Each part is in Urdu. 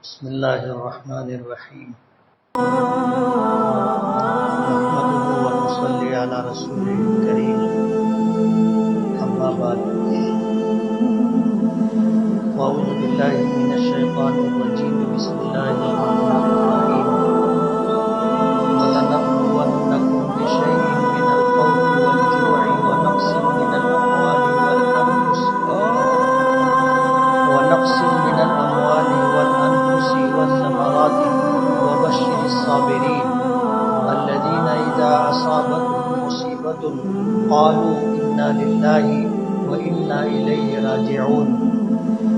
بسم اللہ الرحمن الرحیم نحمده ونصلی علی رسوله الکریم اما بعد اعوذ باللہ من الشیطان الرجیم بسم اللہ الرحمن الرحیم وَلَنَبْلُوَنَّكُمْ بِشَيْءٍ مِّنَ الْخَوْفِ وَالْجُوعِ وَنَقْصٍ مِّنَ الْأَمْوَالِ وَالْأَنفُسِ وَالثَّمَرَاتِ وَبَشِّرِ الصَّابِرِينَ الَّذِينَ إِذَا أَصَابَتْهُم مُّصِيبَةٌ قَالُوا إِنَّا لِلَّهِ وَإِنَّا إِلَيْهِ رَاجِعُونَ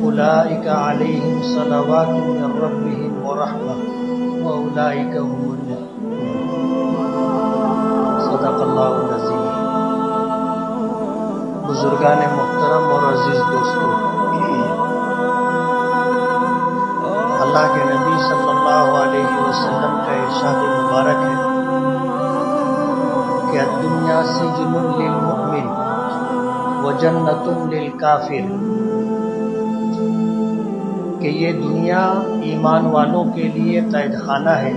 أُولَٰئِكَ عَلَيْهِمْ صَلَوَاتٌ مِّن رَّبِّهِمْ وَرَحْمَةٌ وَأُولَٰئِكَ هُمُ الْمُهْتَدُونَ صدق اللہ العظیم۔ بزرگان محترم اور عزیز دوستو، اللہ کے نبی صلی اللہ علیہ وسلم کا ارشاد مبارک ہے کہ الدنیا سجن للمؤمن وجنت للکافر، کہ یہ دنیا ایمان والوں کے لیے قید خانہ ہے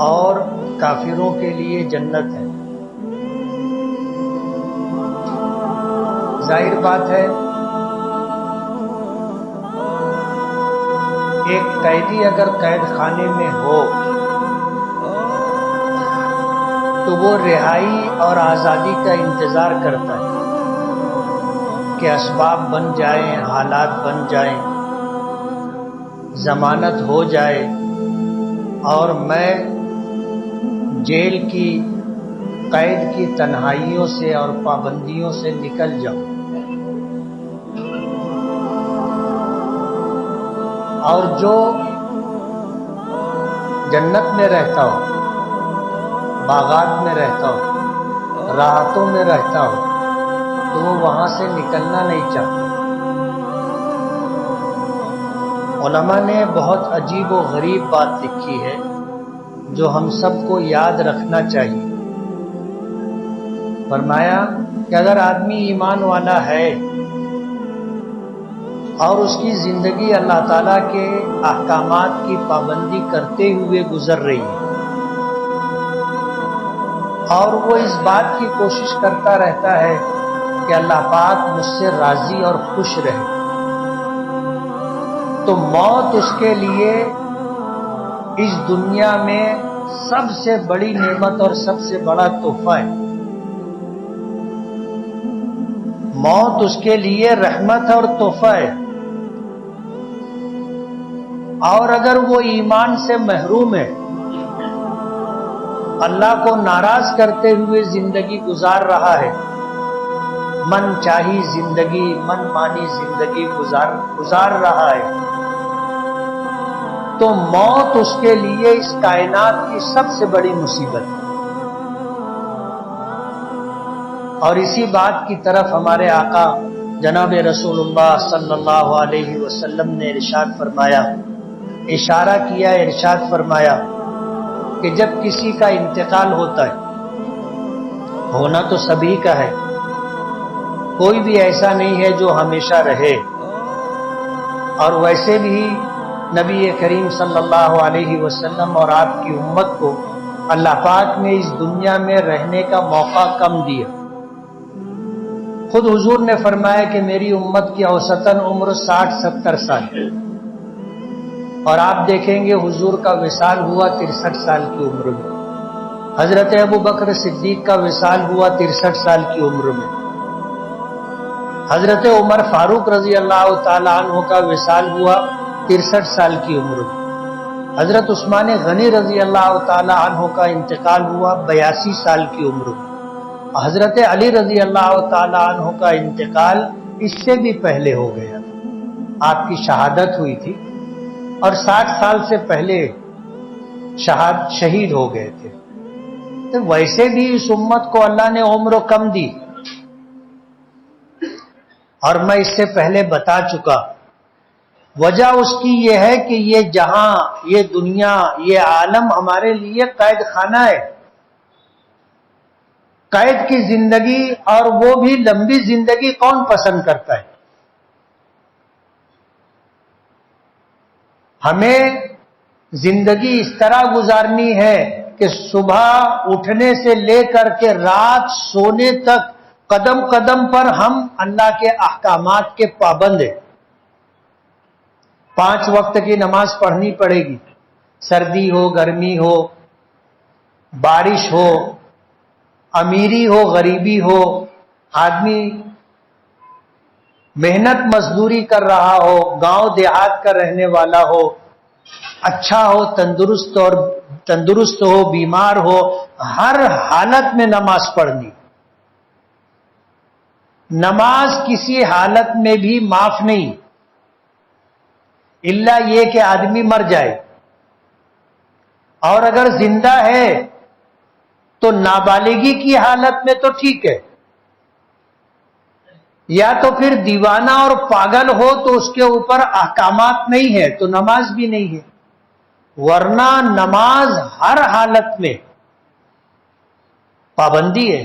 اور کافروں کے لیے جنت ہے۔ ظاہر بات ہے ایک قیدی اگر قید خانے میں ہو تو وہ رہائی اور آزادی کا انتظار کرتا ہے کہ اسباب بن جائیں، حالات بن جائیں، ضمانت ہو جائے اور میں جیل کی قید کی تنہائیوں سے اور پابندیوں سے نکل جاؤں۔ اور جو جنت میں رہتا ہو، باغات میں رہتا ہو، راحتوں میں رہتا ہو، تو وہ وہاں سے نکلنا نہیں چاہتا۔ علماء نے بہت عجیب و غریب بات لکھی ہے جو ہم سب کو یاد رکھنا چاہیے۔ فرمایا کہ اگر آدمی ایمان والا ہے اور اس کی زندگی اللہ تعالیٰ کے احکامات کی پابندی کرتے ہوئے گزر رہی ہے اور وہ اس بات کی کوشش کرتا رہتا ہے کہ اللہ پاک مجھ سے راضی اور خوش رہے، تو موت اس کے لیے اس دنیا میں سب سے بڑی نعمت اور سب سے بڑا تحفہ ہے۔ موت اس کے لیے رحمت اور تحفہ ہے، اور اگر وہ ایمان سے محروم ہے، اللہ کو ناراض کرتے ہوئے زندگی گزار رہا ہے، من چاہی زندگی، من مانی زندگی گزار رہا ہے، تو موت اس کے لیے اس کائنات کی سب سے بڑی مصیبت ہے۔ اور اسی بات کی طرف ہمارے آقا جناب رسول اللہ صلی اللہ علیہ وسلم نے ارشاد فرمایا، اشارہ کیا، ارشاد فرمایا کہ جب کسی کا انتقال ہوتا ہے، ہونا تو سبھی کا ہے، کوئی بھی ایسا نہیں ہے جو ہمیشہ رہے، اور ویسے بھی نبی کریم صلی اللہ علیہ وسلم اور آپ کی امت کو اللہ پاک نے اس دنیا میں رہنے کا موقع کم دیا۔ خود حضور نے فرمایا کہ میری امت کی اوسطاً عمر 60-70 سال ہے، اور آپ دیکھیں گے حضور کا وصال ہوا 63 سال کی عمر میں، حضرت ابو بکر صدیق کا وصال ہوا 63 سال کی عمر میں، حضرت عمر فاروق رضی اللہ تعالی عنہ کا وصال ہوا 63 سال کی عمر میں، حضرت عثمان غنی رضی اللہ تعالی عنہ کا انتقال ہوا 82 سال کی عمر میں، حضرت علی رضی اللہ تعالی عنہ کا انتقال اس سے بھی پہلے ہو گیا تھا، آپ کی شہادت ہوئی تھی اور 60 سال سے پہلے شہید ہو گئے تھے۔ تو ویسے بھی اس امت کو اللہ نے عمر کم دی، اور میں اس سے پہلے بتا چکا، وجہ اس کی یہ ہے کہ یہ جہاں، یہ دنیا، یہ عالم ہمارے لیے قید خانہ ہے، قید کی زندگی، اور وہ بھی لمبی زندگی کون پسند کرتا ہے؟ ہمیں زندگی اس طرح گزارنی ہے کہ صبح اٹھنے سے لے کر کے رات سونے تک قدم قدم پر ہم اللہ کے احکامات کے پابند ہیں. 5 وقت کی نماز پڑھنی پڑے گی، سردی ہو، گرمی ہو، بارش ہو، امیری ہو، غریبی ہو، آدمی محنت مزدوری کر رہا ہو، گاؤں دیہات کا رہنے والا ہو، اچھا ہو، تندرست ہو، بیمار ہو، ہر حالت میں نماز پڑھنی. نماز کسی حالت میں بھی معاف نہیں، الا یہ کہ آدمی مر جائے، اور اگر زندہ ہے تو نابالغی کی حالت میں تو ٹھیک ہے، یا تو پھر دیوانہ اور پاگل ہو تو اس کے اوپر احکامات نہیں ہے تو نماز بھی نہیں ہے. ورنہ نماز ہر حالت میں پابندی ہے،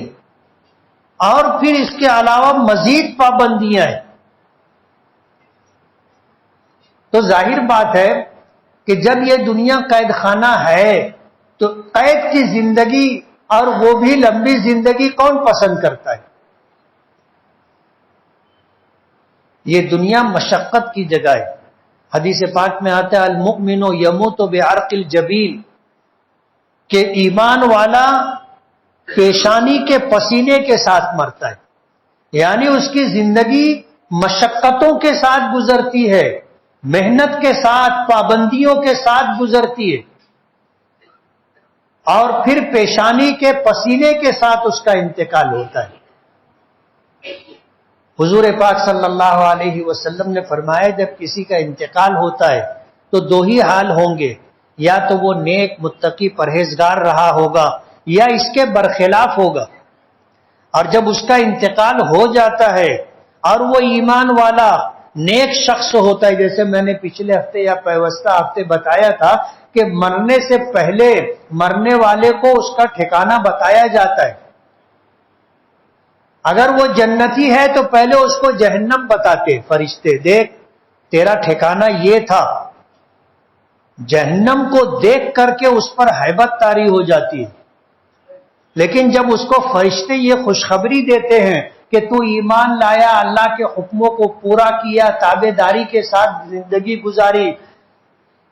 اور پھر اس کے علاوہ مزید پابندیاں ہیں. تو ظاہر بات ہے کہ جب یہ دنیا قید خانہ ہے تو قید کی زندگی، اور وہ بھی لمبی زندگی، کون پسند کرتا ہے؟ یہ دنیا مشقت کی جگہ ہے. حدیث پاک میں آتا ہے المؤمن یموت بعرق الجبین، کہ ایمان والا پیشانی کے پسینے کے ساتھ مرتا ہے، یعنی اس کی زندگی مشقتوں کے ساتھ گزرتی ہے، محنت کے ساتھ، پابندیوں کے ساتھ گزرتی ہے، اور پھر پیشانی کے پسینے کے ساتھ اس کا انتقال ہوتا ہے. حضور پاک صلی اللہ علیہ وسلم نے فرمایا جب کسی کا انتقال ہوتا ہے تو 2 ہی حال ہوں گے، یا تو وہ نیک متقی پرہیزگار رہا ہوگا یا اس کے برخلاف ہوگا. اور جب اس کا انتقال ہو جاتا ہے اور وہ ایمان والا نیک شخص ہوتا ہے، جیسے میں نے پچھلے ہفتے یا پیوستہ ہفتے بتایا تھا کہ مرنے سے پہلے مرنے والے کو اس کا ٹھکانہ بتایا جاتا ہے. اگر وہ جنتی ہے تو پہلے اس کو جہنم بتاتے فرشتے، دیکھ تیرا ٹھکانہ یہ تھا. جہنم کو دیکھ کر کے اس پر ہیبت طاری ہو جاتی ہے. لیکن جب اس کو فرشتے یہ خوشخبری دیتے ہیں کہ تو ایمان لایا، اللہ کے حکموں کو پورا کیا، تابع داری کے ساتھ زندگی گزاری،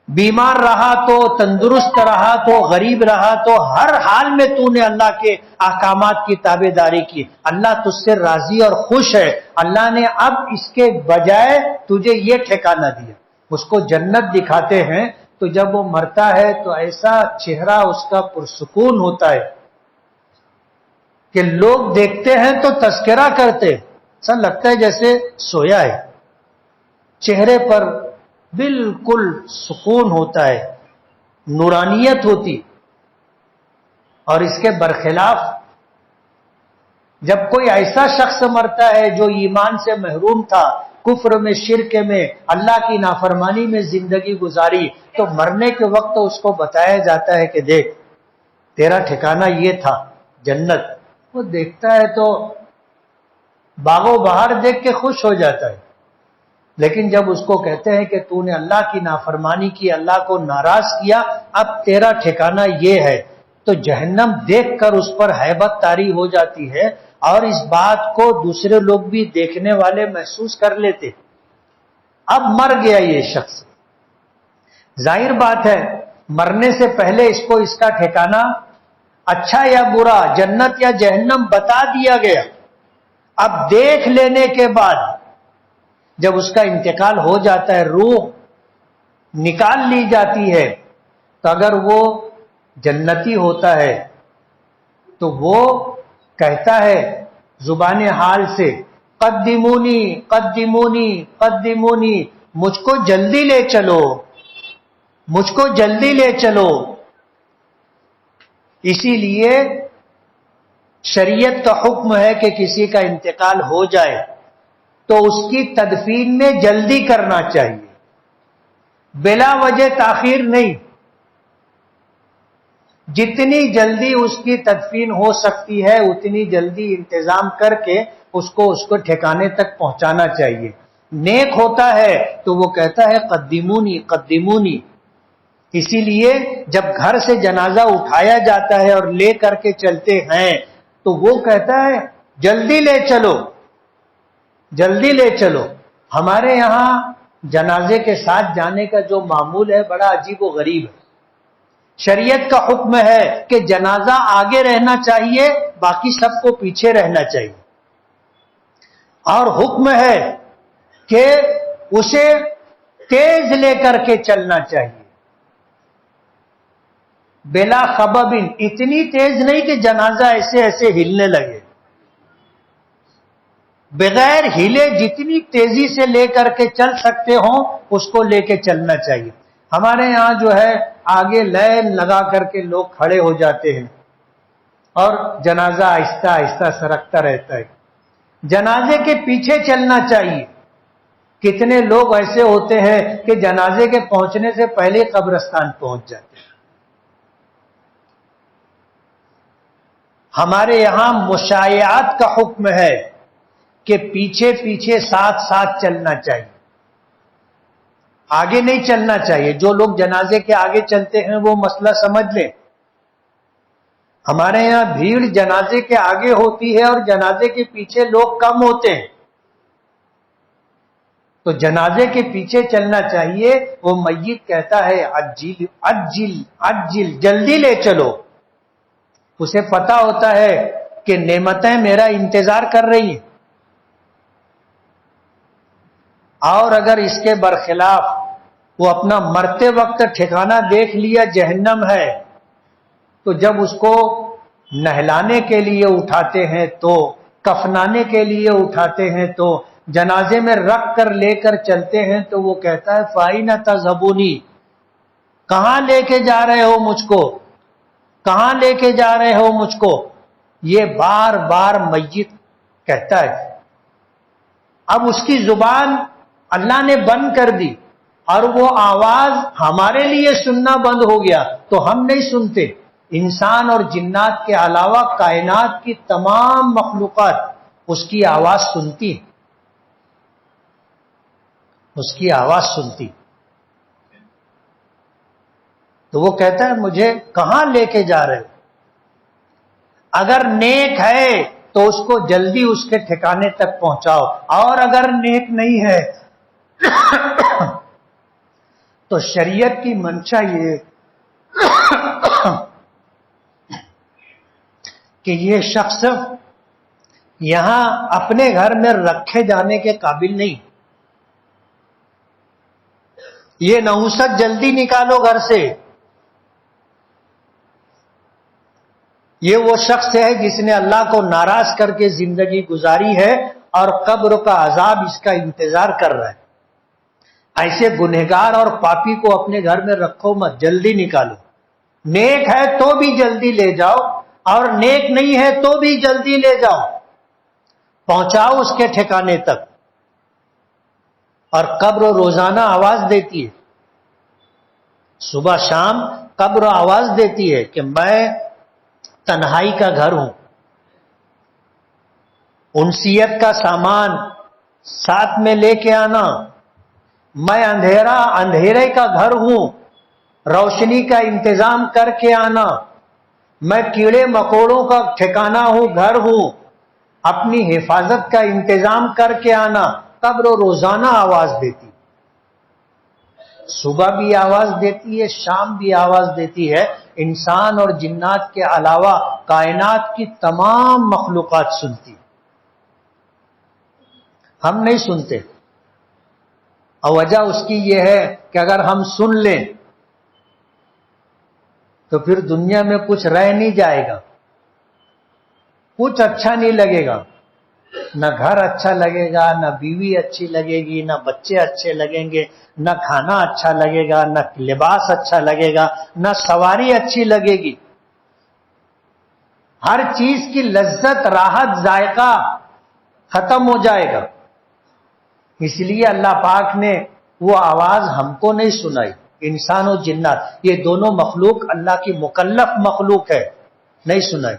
بیمار رہا تو، تندرست رہا تو، غریب رہا تو، ہر حال میں تو نے اللہ کے احکامات کی تابع داری کی، اللہ تجھ سے راضی اور خوش ہے، اللہ نے اب اس کے بجائے تجھے یہ ٹھکانہ دیا. اس کو جنت دکھاتے ہیں. تو جب وہ مرتا ہے تو ایسا چہرہ اس کا پرسکون ہوتا ہے کہ لوگ دیکھتے ہیں تو تذکرہ کرتے، ایسا لگتا ہے جیسے سویا ہے. چہرے پر بالکل سکون ہوتا ہے، نورانیت ہوتی. اور اس کے برخلاف جب کوئی ایسا شخص مرتا ہے جو ایمان سے محروم تھا، کفر میں، شرک میں، اللہ کی نافرمانی میں زندگی گزاری، تو مرنے کے وقت اس کو بتایا جاتا ہے کہ دیکھ تیرا ٹھکانہ یہ تھا جنت. وہ دیکھتا ہے تو باغ و بہار دیکھ کے خوش ہو جاتا ہے. لیکن جب اس کو کہتے ہیں کہ تو نے اللہ کی نافرمانی کی، اللہ کو ناراض کیا، اب تیرا ٹھکانہ یہ ہے، تو جہنم دیکھ کر اس پر ہیبت طاری ہو جاتی ہے، اور اس بات کو دوسرے لوگ بھی دیکھنے والے محسوس کر لیتے. اب مر گیا یہ شخص، ظاہر بات ہے مرنے سے پہلے اس کو اس کا ٹھکانہ اچھا یا برا، جنت یا جہنم بتا دیا گیا. اب دیکھ لینے کے بعد جب اس کا انتقال ہو جاتا ہے، روح نکال لی جاتی ہے، تو اگر وہ جنتی ہوتا ہے تو وہ کہتا ہے زبان حال سے قدمونی قدمونی قدمونی، مجھ کو جلدی لے چلو، مجھ کو جلدی لے چلو. اسی لیے شریعت کا حکم ہے کہ کسی کا انتقال ہو جائے تو اس کی تدفین میں جلدی کرنا چاہیے، بلا وجہ تاخیر نہیں. جتنی جلدی اس کی تدفین ہو سکتی ہے اتنی جلدی انتظام کر کے اس کو ٹھکانے تک پہنچانا چاہیے. نیک ہوتا ہے تو وہ کہتا ہے قدمونی قدمونی. اسی لیے جب گھر سے جنازہ اٹھایا جاتا ہے اور لے کر کے چلتے ہیں تو وہ کہتا ہے جلدی لے چلو جلدی لے چلو. ہمارے یہاں جنازے کے ساتھ جانے کا جو معمول ہے بڑا عجیب و غریب ہے. شریعت کا حکم ہے کہ جنازہ آگے رہنا چاہیے، باقی سب کو پیچھے رہنا چاہیے، اور حکم ہے کہ اسے تیز لے کر کے چلنا چاہیے، بلا خبب، اتنی تیز نہیں کہ جنازہ ایسے ایسے ہلنے لگے، بغیر ہلے جتنی تیزی سے لے کر کے چل سکتے ہوں اس کو لے کے چلنا چاہیے. ہمارے یہاں جو ہے آگے لائن لگا کر کے لوگ کھڑے ہو جاتے ہیں اور جنازہ آہستہ آہستہ سرکتا رہتا ہے. جنازے کے پیچھے چلنا چاہیے. کتنے لوگ ایسے ہوتے ہیں کہ جنازے کے پہنچنے سے پہلے قبرستان پہنچ جاتے ہیں. ہمارے یہاں مشایعات کا حکم ہے کہ پیچھے پیچھے ساتھ ساتھ چلنا چاہیے، آگے نہیں چلنا چاہیے. جو لوگ جنازے کے آگے چلتے ہیں وہ مسئلہ سمجھ لیں. ہمارے یہاں بھیڑ جنازے کے آگے ہوتی ہے اور جنازے کے پیچھے لوگ کم ہوتے ہیں. تو جنازے کے پیچھے چلنا چاہیے. وہ میت کہتا ہے عجل عجل عجل، جلدی لے چلو. اسے پتا ہوتا ہے کہ نعمتیں میرا انتظار کر رہی ہیں. اور اگر اس کے برخلاف وہ اپنا مرتے وقت ٹھکانہ دیکھ لیا جہنم ہے، تو جب اس کو نہلانے کے لیے اٹھاتے ہیں تو کفنانے کے لیے اٹھاتے ہیں تو جنازے میں رکھ کر لے کر چلتے ہیں تو وہ کہتا ہے فائنہ تذہبونی، کہاں لے کے جا رہے ہو مجھ کو، کہاں لے کے جا رہے ہو مجھ کو. یہ بار بار میت کہتا ہے. اب اس کی زبان اللہ نے بند کر دی اور وہ آواز ہمارے لیے سننا بند ہو گیا تو ہم نہیں سنتے. انسان اور جنات کے علاوہ کائنات کی تمام مخلوقات اس کی آواز سنتی، اس کی آواز سنتی. تو وہ کہتا ہے مجھے کہاں لے کے جا رہے ہو. اگر نیک ہے تو اس کو جلدی اس کے ٹھکانے تک پہنچاؤ، اور اگر نیک نہیں ہے تو شریعت کی منشا یہ کہ یہ شخص یہاں اپنے گھر میں رکھے جانے کے قابل نہیں. یہ نحوست جلدی نکالو گھر سے. یہ وہ شخص ہے جس نے اللہ کو ناراض کر کے زندگی گزاری ہے اور قبر کا عذاب اس کا انتظار کر رہا ہے. ایسے گنہگار اور پاپی کو اپنے گھر میں رکھو مت، جلدی نکالو. نیک ہے تو بھی جلدی لے جاؤ اور نیک نہیں ہے تو بھی جلدی لے جاؤ، پہنچاؤ اس کے ٹھکانے تک. اور قبر روزانہ آواز دیتی ہے، صبح شام قبر آواز دیتی ہے کہ میں تنہائی کا گھر ہوں. انسیت کا سامان ساتھ میں لے کے آنا. میں اندھیرے کا گھر ہوں، روشنی کا انتظام کر کے آنا. میں کیڑے مکوڑوں کا ٹھکانہ ہوں، گھر ہوں، اپنی حفاظت کا انتظام کر کے آنا. قبر روزانہ آواز دیتی، صبح بھی آواز دیتی ہے، شام بھی آواز دیتی ہے. انسان اور جنات کے علاوہ کائنات کی تمام مخلوقات سنتی، ہم نہیں سنتے. اور وجہ اس کی یہ ہے کہ اگر ہم سن لیں تو پھر دنیا میں کچھ رہ نہیں جائے گا، کچھ اچھا نہیں لگے گا. نہ گھر اچھا لگے گا، نہ بیوی اچھی لگے گی، نہ بچے اچھے لگیں گے، نہ کھانا اچھا لگے گا، نہ لباس اچھا لگے گا، نہ سواری اچھی لگے گی. ہر چیز کی لذت، راحت، ذائقہ ختم ہو جائے گا. اس لیے اللہ پاک نے وہ آواز ہم کو نہیں سنائی. انسان و جنات یہ دونوں مخلوق اللہ کی مکلف مخلوق ہے، نہیں سنائی.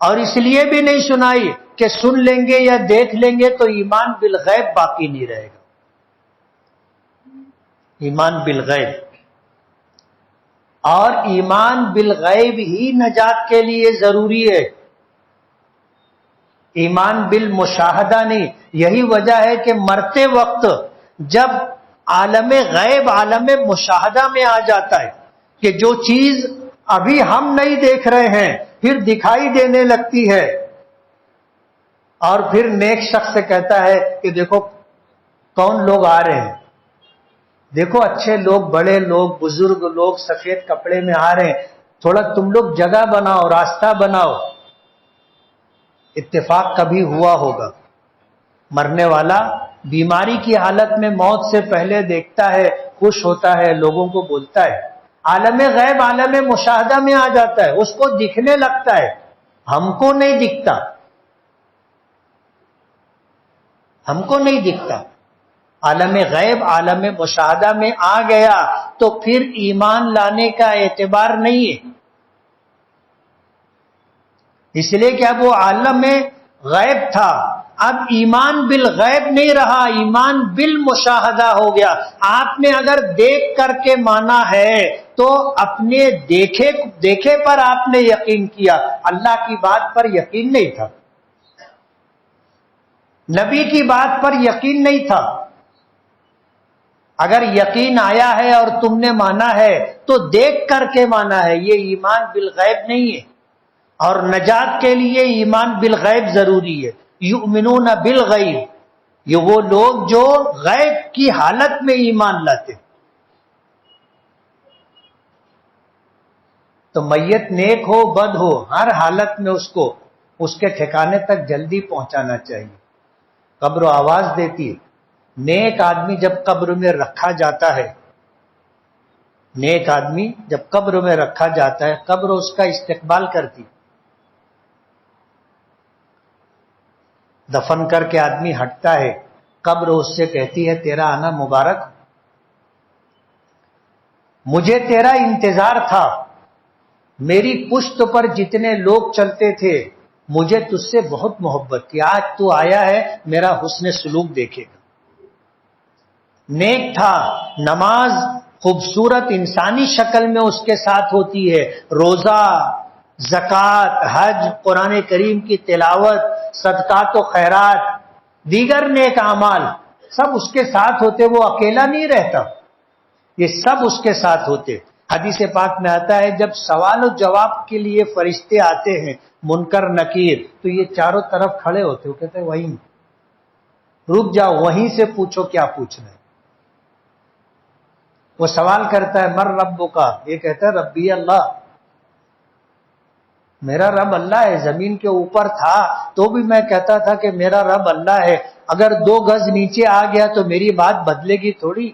اور اس لیے بھی نہیں سنائی کہ سن لیں گے یا دیکھ لیں گے تو ایمان بالغیب باقی نہیں رہے گا. ایمان بالغیب، اور ایمان بالغیب ہی نجات کے لیے ضروری ہے، ایمان بالمشاہدہ نہیں۔ یہی وجہ ہے کہ مرتے وقت جب عالم غیب عالم مشاہدہ میں آ جاتا ہے کہ جو چیز ابھی ہم نہیں دیکھ رہے ہیں پھر دکھائی دینے لگتی ہے، اور پھر نیک شخص سے کہتا ہے کہ دیکھو کون لوگ آ رہے ہیں، دیکھو اچھے لوگ، بڑے لوگ، بزرگ لوگ سفید کپڑے میں آ رہے ہیں، تھوڑا تم لوگ جگہ بناؤ، راستہ بناؤ۔ اتفاق کبھی ہوا ہوگا، مرنے والا بیماری کی حالت میں موت سے پہلے دیکھتا ہے، خوش ہوتا ہے، لوگوں کو بولتا ہے۔ عالم غیب عالم مشاہدہ میں آ جاتا ہے، اس کو دکھنے لگتا ہے، ہم کو نہیں دکھتا، ہم کو نہیں دکھتا۔ عالم غیب عالم مشاہدہ میں آ گیا تو پھر ایمان لانے کا اعتبار نہیں ہے، اس لیے کہ اب وہ عالم غیب تھا، اب ایمان بالغیب نہیں رہا، ایمان بالمشاہدہ ہو گیا۔ آپ نے اگر دیکھ کر کے مانا ہے تو اپنے دیکھے پر آپ نے یقین کیا، اللہ کی بات پر یقین نہیں تھا، نبی کی بات پر یقین نہیں تھا۔ اگر یقین آیا ہے اور تم نے مانا ہے تو دیکھ کر کے مانا ہے، یہ ایمان بالغیب نہیں ہے۔ اور نجات کے لیے ایمان بالغیب ضروری ہے۔ یؤمنون بالغیب، یہ وہ لوگ جو غیب کی حالت میں ایمان لاتے۔ تو میت نیک ہو بد ہو، ہر حالت میں اس کو اس کے ٹھکانے تک جلدی پہنچانا چاہیے۔ قبر و آواز دیتی ہے۔ نیک آدمی جب قبر میں رکھا جاتا ہے، نیک آدمی جب قبر میں رکھا جاتا ہے، قبر اس کا استقبال کرتی، دفن کر کے آدمی ہٹتا ہے، قبر اس سے کہتی ہے تیرا آنا مبارک، مجھے تیرا انتظار تھا، میری پشت پر جتنے لوگ چلتے تھے مجھے تجھ سے بہت محبت تھی، آج تو آیا ہے میرا حسن سلوک دیکھے گا۔ نیک تھا، نماز خوبصورت انسانی شکل میں اس کے ساتھ ہوتی ہے، روزہ، زکوٰۃ، حج، قرآن کریم کی تلاوت، صدقات و خیرات، دیگر نیک اعمال سب اس کے ساتھ ہوتے، وہ اکیلا نہیں رہتا، یہ سب اس کے ساتھ ہوتے۔ حدیث پاک میں آتا ہے جب سوال و جواب کے لیے فرشتے آتے ہیں منکر نکیر، تو یہ چاروں طرف کھڑے ہوتے، وہ کہتے ہیں وہیں رک جاؤ، وہیں سے پوچھو کیا پوچھنا ہے۔ وہ سوال کرتا ہے مر ربک کا، یہ کہتا ہے ربی اللہ، میرا رب اللہ ہے، زمین کے اوپر تھا تو بھی میں کہتا تھا کہ میرا رب اللہ ہے، اگر 2 گز نیچے آ گیا تو میری بات بدلے گی تھوڑی،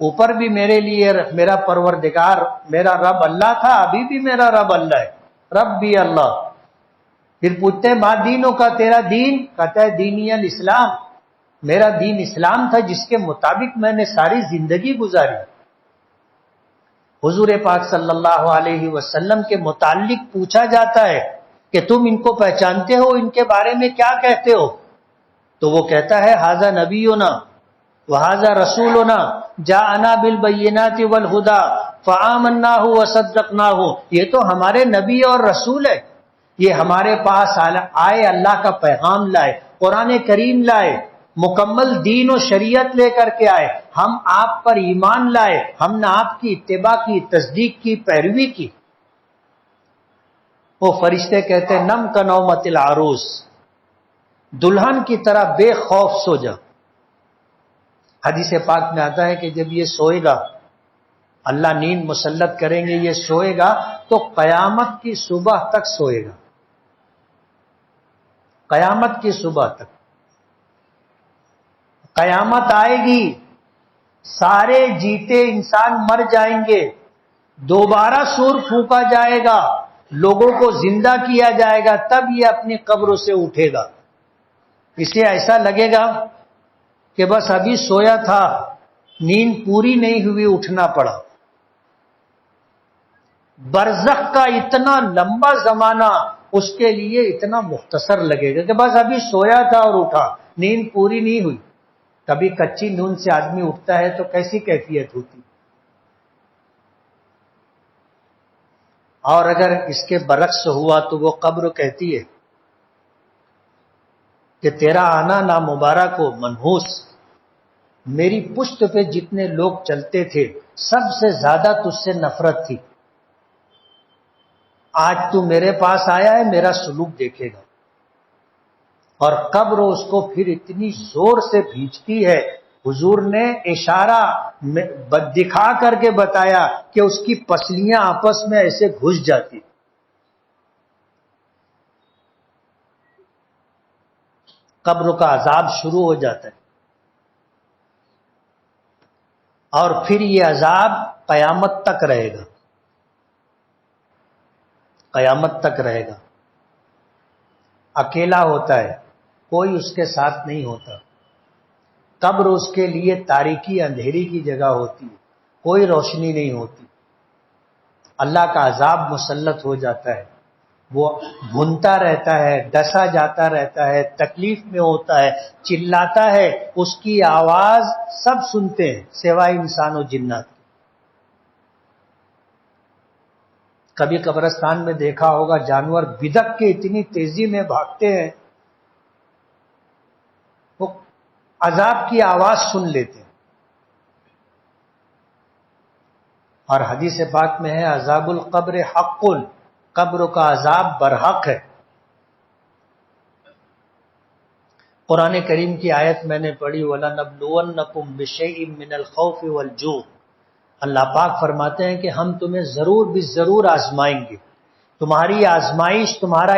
اوپر بھی میرے لیے میرا پروردگار میرا رب اللہ تھا، ابھی بھی میرا رب اللہ ہے، ربی اللہ۔ پھر پوچھتے ماں دینوں کا، تیرا دین؟ کہتا ہے دینی الاسلام، میرا دین اسلام تھا جس کے مطابق میں نے ساری زندگی گزاری۔ حضور پاک صلی اللہ علیہ وسلم کے متعلق پوچھا جاتا ہے کہ تم ان کو پہچانتے ہو، ان کے بارے میں کیا کہتے ہو؟ تو وہ کہتا ہے ھذا نبینا وھذا رسولنا جاءنا بالبینات والہدی فآمناہ وصدقناہ، یہ تو ہمارے نبی اور رسول ہے، یہ ہمارے پاس آئے، اللہ کا پیغام لائے، قرآن کریم لائے، مکمل دین و شریعت لے کر کے آئے، ہم آپ پر ایمان لائے، ہم نے آپ کی اتباع کی، تصدیق کی، پیروی کی۔ وہ فرشتے کہتے ہیں نم کنومت العروس، دلہن کی طرح بے خوف سو جا۔ حدیث پاک میں آتا ہے کہ جب یہ سوئے گا، اللہ نیند مسلط کریں گے، یہ سوئے گا تو قیامت کی صبح تک سوئے گا، قیامت کی صبح تک۔ قیامت آئے گی، سارے جیتے انسان مر جائیں گے، دوبارہ سور پھونکا جائے گا، لوگوں کو زندہ کیا جائے گا، تب یہ اپنی قبروں سے اٹھے گا۔ اسے ایسا لگے گا کہ بس ابھی سویا تھا، نیند پوری نہیں ہوئی، اٹھنا پڑا۔ برزخ کا اتنا لمبا زمانہ اس کے لیے اتنا مختصر لگے گا کہ بس ابھی سویا تھا اور اٹھا، نیند پوری نہیں ہوئی۔ کبھی کچی نون سے آدمی اٹھتا ہے تو کیسی کیفیت ہوتی، اور اگر اس کے برعکس ہوا تو وہ قبر کہتی ہے کہ تیرا آنا نامبارک ہو منحوس، میری پشت پہ جتنے لوگ چلتے تھے سب سے زیادہ تجھ سے نفرت تھی، آج تو میرے پاس آیا ہے، میرا سلوک دیکھے گا۔ اور قبر اس کو پھر اتنی زور سے بھینچتی ہے، حضور نے اشارہ دکھا کر کے بتایا کہ اس کی پسلیاں آپس میں ایسے گھس جاتی، قبر کا عذاب شروع ہو جاتا ہے، اور پھر یہ عذاب قیامت تک رہے گا، قیامت تک رہے گا۔ اکیلا ہوتا ہے، کوئی اس کے ساتھ نہیں ہوتا، قبر اس کے لیے تاریکی اندھیری کی جگہ ہوتی ہے، کوئی روشنی نہیں ہوتی، اللہ کا عذاب مسلط ہو جاتا ہے، وہ بھونتا رہتا ہے، ڈسا جاتا رہتا ہے، تکلیف میں ہوتا ہے، چلاتا ہے، اس کی آواز سب سنتے ہیں سوائے انسان و جنات۔ کبھی قبرستان میں دیکھا ہوگا جانور بدک کے اتنی تیزی میں بھاگتے ہیں، وہ عذاب کی آواز سن لیتے ہیں۔ اور حدیث پاک میں ہے عذاب القبر حق، قبر کا عذاب برحق ہے۔ قرآن کریم کی آیت میں نے پڑھی وَلَنَبْلُوَنَّكُمْ بِشَيْءٍ مِّنَ الْخَوْفِ وَالْجُوعِ، اللہ پاک فرماتے ہیں کہ ہم تمہیں ضرور بھی ضرور آزمائیں گے، تمہاری آزمائش، تمہارا